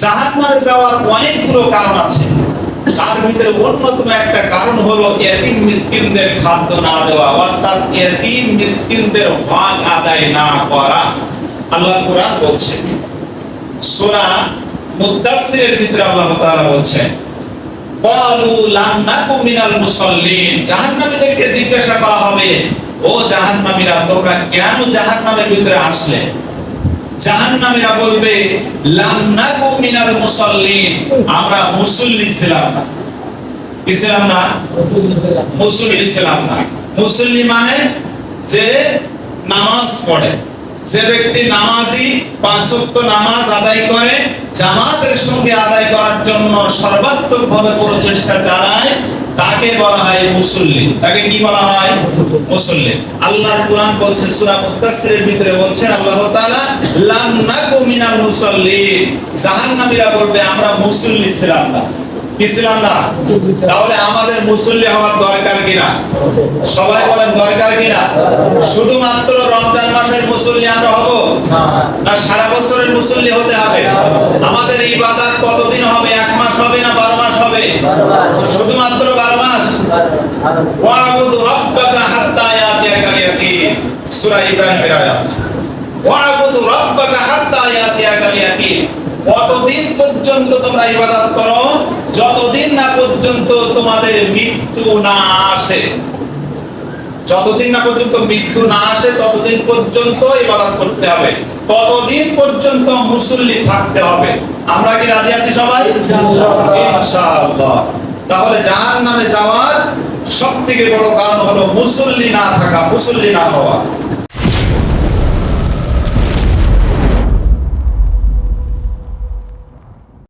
জাহান্নামে যাওয়ার অনেকগুলো কারণ আছে, তার ভিতরে অন্যতম একটা কারণ হলো এতিম মিসকিনদের খাদ্য না দেওয়া, অর্থাৎ এতিম মিসকিনদের হক আদায় না করা। আল্লাহ কোরআন বলছে, সূরা মুদাসসিরের ভিতরে আল্লাহ তাআলা বলছেন, ক্বালু লাম নাকু মিনাল মুসাল্লিন। জাহান্নামীদেরকে জিজ্ঞাসা করা হবে, ও জাহান্নামীরা তোমরা কেন জাহান্নামের ভিতরে আসলে? জাহান্নামীরা বলবে, লাম নাকু মিনাল মুসাল্লিন, আমরা মুসল্লি ছিলাম না। কি ছিলাম না? মুসল্লি ছিলাম না। মুসল্লি মানে যে নামাজ পড়ে, যে ব্যক্তি নামাজি, পাঁচ ওয়াক্ত নামাজ আদায় করে, জামাতের সঙ্গে আদায় করার জন্য সর্বাত্মকভাবে প্রচেষ্টা চালায়, তাকে বলা হয় মুসল্লি। তাকে কি বলা হয়? মুসল্লি। আল্লাহর কোরআন বলছে, সূরা মুদাসসিরের ভিতরে বলছেন আল্লাহ তাআলা, লাম নাকু মিনাল মুসাল্লিন। জাহান্নামীরা বলবে আমরা মুসল্লি ছিলাম না। কি ছিলাম না? তাহলে আমাদের মুসল্লি হওয়ার দরকার কিনা? সবাই বলেন দরকার কিনা? শুধুমাত্র রমজান মাসের মুসল্লি আমরা হব না সারা বছরের মুসল্লি হতে হবে? আমাদের ইবাদত কতদিন হবে? 1 মাস হবে না 12 মাস হবে? শুধুমাত্র 12 মাস। ওয়া'বুদ রাব্বাকা হাত্তা ইয়াতিয়াকাল ইয়াকিন, সূরা ইব্রাহিমের আয়াত। ওয়া'বুদ রাব্বাকা হাত্তা ইয়াতিয়াকাল ইয়াকিন। কতদিন পর্যন্ত তোমরা ইবাদত করো? যতদিন না পর্যন্ত তোমাদের মৃত্যু না আসে। যতদিন না পর্যন্ত মৃত্যু না আসে ততদিন পর্যন্ত ইবাদত করতে হবে, ততদিন পর্যন্ত মুসল্লি থাকতে হবে। আমরা কি রাজি আছি সবাই? ইনশাআল্লাহ। তাহলে জাহান্নামে যাওয়ার সবথেকে বড় কারণ হলো মুসল্লি না থাকা, মুসল্লি না হওয়া।